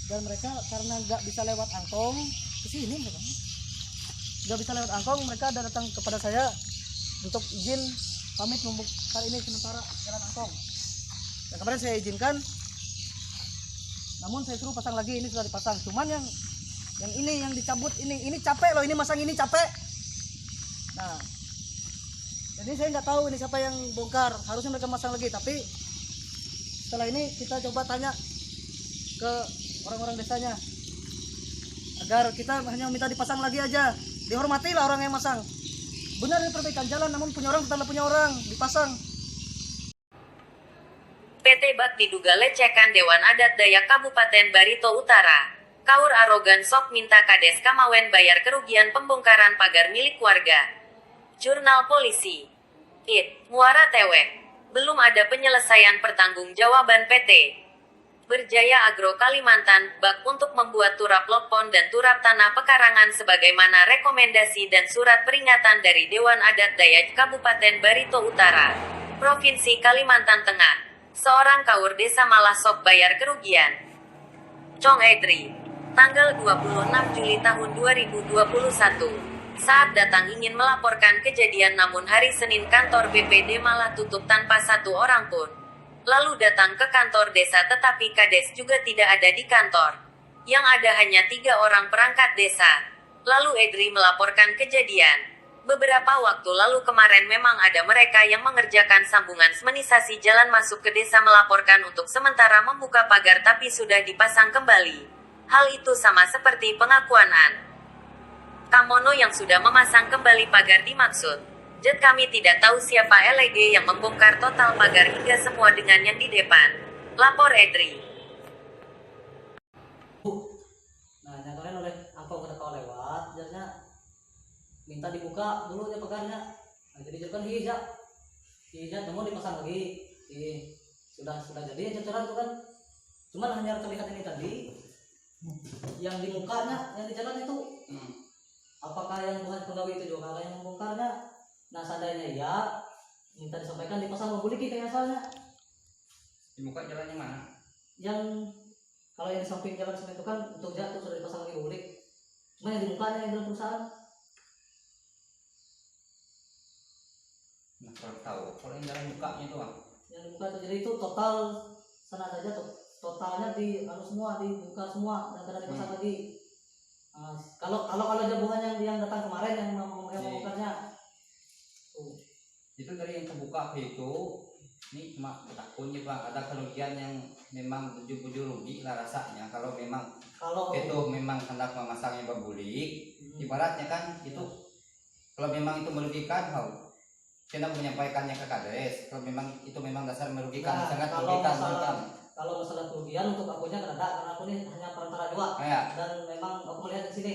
dan mereka karena nggak bisa lewat angkong ke sini, mereka nggak bisa lewat angkong, mereka ada datang kepada saya untuk izin pamit membuka ini sementara jalan angkong. Dan kemarin saya izinkan, namun saya suruh pasang lagi, ini sudah dipasang. Cuman yang ini yang dicabut ini capek loh, ini masang ini capek. Nah, jadi saya nggak tahu ini siapa yang bongkar, harusnya mereka masang lagi. Tapi setelah ini kita coba tanya ke orang-orang desanya agar kita hanya minta dipasang lagi aja, dihormatilah orang yang masang. Benar ini perbaikan jalan, namun punya orang tetaplah punya orang, dipasang. PT Bak diduga lecehkan Dewan Adat Dayak Kabupaten Barito Utara. Kaur arogan sok minta Kades Kamawen bayar kerugian pembongkaran pagar milik warga. Jurnal Polisi. Muara Tewek. Belum ada penyelesaian pertanggungjawaban PT Berjaya Agro Kalimantan Bak untuk membuat turap lokpon dan turap tanah pekarangan sebagaimana rekomendasi dan surat peringatan dari Dewan Adat Dayak Kabupaten Barito Utara, Provinsi Kalimantan Tengah. Seorang kaur desa malah sok bayar kerugian. Chong Edri, tanggal 26 Juli tahun 2021. Saat datang ingin melaporkan kejadian, namun hari Senin kantor BPD malah tutup tanpa satu orang pun. Lalu datang ke kantor desa tetapi Kades juga tidak ada di kantor. Yang ada hanya 3 orang perangkat desa. Lalu Edri melaporkan kejadian. Beberapa waktu lalu kemarin memang ada mereka yang mengerjakan sambungan semenisasi jalan masuk ke desa melaporkan untuk sementara membuka pagar tapi sudah dipasang kembali. Hal itu sama seperti pengakuan Kamono yang sudah memasang kembali pagar dimaksud. Jet kami tidak tahu siapa LG yang membongkar total pagar hingga semua dengan yang di depan. Lapor Edri. Nah, nyatakan oleh angkong ketika lewat, jadinya minta dibuka dulu ya pagarnya. Nah, jadi kan hijab, namun dipasang lagi. Sudah jadi ceceran itu kan. Cuman hanya terlihat ini tadi, yang di mukanya, yang di jalan itu. Apakah yang bukan pegawai itu juga yang membongkarnya? Nah, seandainya ya, minta disampaikan dipasang membuliki kayak asalnya. Di muka jalannya mana? Yang kalau yang di samping jalan semen itu kan untuk jatuh sudah dipasang lagi bulik. Cuma yang di mukanya yang dalam perusahaan. Nah, kalau tahu, kalau yang jalan mukanya itu Yang di muka itu, jadi itu total sana saja tuh. Totalnya di semua dibuka semua dan tidak dipasang lagi. Nah, kalau jabungan yang datang kemarin yang membongkarnya. Itu dari yang terbuka itu, ini cuma takutnya Pak, ada kerugian yang memang bujur-bujur rugi lah rasanya. Kalau itu memang hendak memasangnya berbulik, ibaratnya kan itu kalau memang itu merugikan, kita menyampaikannya ke Kades. Kalau memang itu memang dasar merugikan, sangat merugikan. Kalau masalah kerugian untuk akunya kan ada, karena aku ini hanya perantara dua. Dan memang aku melihat di sini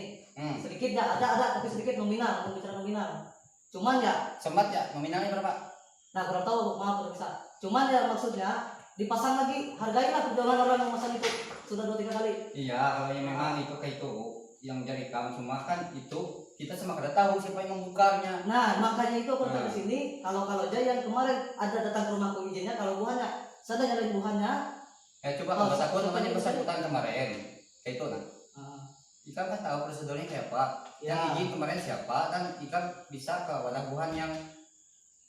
sedikit ya ada tapi sedikit nominal, aku bicara nominal. Cuman ya sempat ya nominalnya berapa? Nah, kurang tahu, maaf bisa. Cuman ya maksudnya dipasang lagi, hargailah perjalanan orang yang memasang itu sudah 2-3 kali. Iya, kalau yang memang itu kayak itu yang jadi kamu, cuma kan itu kita sama kada tahu siapa yang membongkarnya. Nah, makanya itu aku datang di sini. Kalau aja yang kemarin ada datang ke rumahku izinnya, kalau buahnya sadar nyalain buahnya. Coba kalau takut namanya bersangkutan kemarin kayak itu nah. Ikan kan tahu prosedurnya kayak apa. Yang izin kemarin siapa, dan ikan bisa ke wadah buhan yang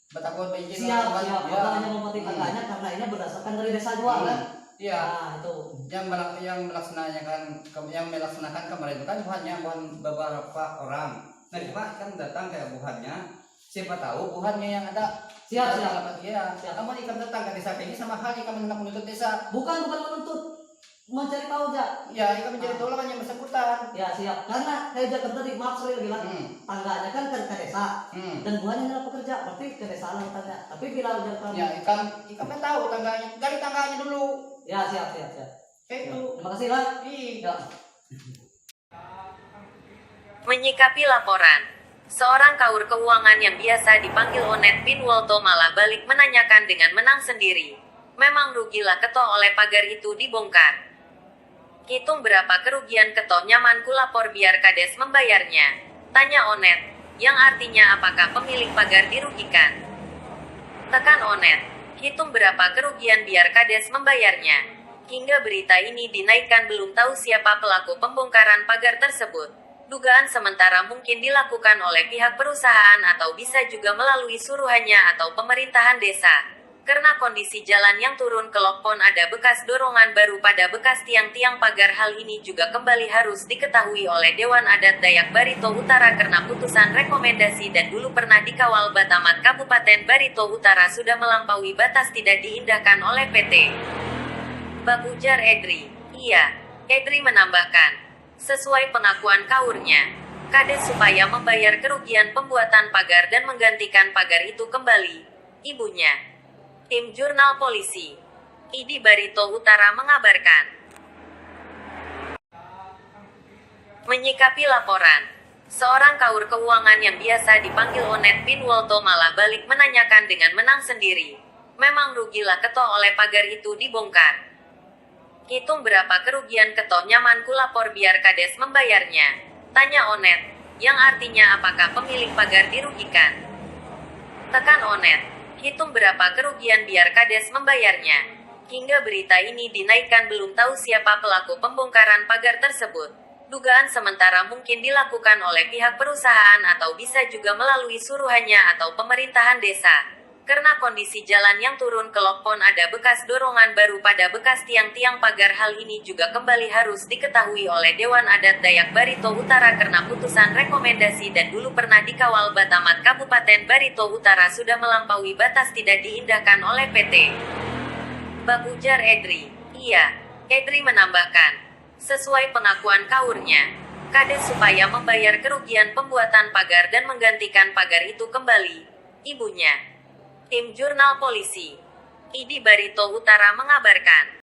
bertakut izin. Siap. Hanya memotong tangganya karena ini berdasarkan dari desa juga kan. Iya. Nah, itu. Yang melaksanakan kemarin itu kan buhan beberapa orang. Nah, cuma kan datang kayak buhannya. Siapa tahu buhannya yang ada. Siap. Iya. Kamu ikan datang ke desa ini sama halnya kamu hendak menuntut desa. Bukan menuntut. Mencari tahu aja. Ya, ikan mencari tahu lah yang bersangkutan. Ya, siap. Karena kayak jaga tadi, maaf sekali bilang, tangganya kan ke desa. Dan buahnya adalah pekerja, berarti ke desa lah tanya. Tapi bila udah ya, ikan kan tahu tangganya, dari tangganya dulu. Ya, siap. Itu. Terima kasih lah. Iya. Menyikapi laporan, seorang kaur keuangan yang biasa dipanggil Onet bin Wolto malah balik menanyakan dengan menang sendiri. Memang rugilah keto oleh pagar itu dibongkar. Hitung berapa kerugian keto nyaman ku lapor biar Kades membayarnya. Tanya Onet, yang artinya apakah pemilik pagar dirugikan. Tekan Onet, hitung berapa kerugian biar Kades membayarnya. Hingga berita ini dinaikkan belum tahu siapa pelaku pembongkaran pagar tersebut. Dugaan sementara mungkin dilakukan oleh pihak perusahaan atau bisa juga melalui suruhannya atau pemerintahan desa. Karena kondisi jalan yang turun ke Lokpon ada bekas dorongan baru pada bekas tiang-tiang pagar. Hal ini juga kembali harus diketahui oleh Dewan Adat Dayak Barito Utara karena putusan rekomendasi dan dulu pernah dikawal Batamat Kabupaten Barito Utara sudah melampaui batas tidak diindahkan oleh PT. Bak ujar Edri. Iya, Edri menambahkan, sesuai pengakuan kaurnya, Kades supaya membayar kerugian pembuatan pagar dan menggantikan pagar itu kembali. Ibunya. Tim Jurnal Polisi. ID Barito Utara mengabarkan. Menyikapi laporan, seorang kaur keuangan yang biasa dipanggil Onet bin Wolto malah balik menanyakan dengan menang sendiri. Memang rugilah Keto oleh pagar itu dibongkar. Hitung berapa kerugian Keto nyaman ku lapor biar Kades membayarnya. Tanya Onet, yang artinya apakah pemilik pagar dirugikan? Tekan Onet. Hitung berapa kerugian biar Kades membayarnya. Hingga berita ini dinaikkan belum tahu siapa pelaku pembongkaran pagar tersebut. Dugaan sementara mungkin dilakukan oleh pihak perusahaan atau bisa juga melalui suruhannya atau pemerintahan desa. Karena kondisi jalan yang turun ke Lokpon ada bekas dorongan baru pada bekas tiang-tiang pagar. Hal ini juga kembali harus diketahui oleh Dewan Adat Dayak Barito Utara karena putusan rekomendasi dan dulu pernah dikawal Batamat Kabupaten Barito Utara sudah melampaui batas tidak diindahkan oleh PT. Bak ujar Edri. Iya, Edri menambahkan, sesuai pengakuan kaurnya, Kades supaya membayar kerugian pembuatan pagar dan menggantikan pagar itu kembali. Ibunya. Tim Jurnal Polisi. ID Barito Utara mengabarkan.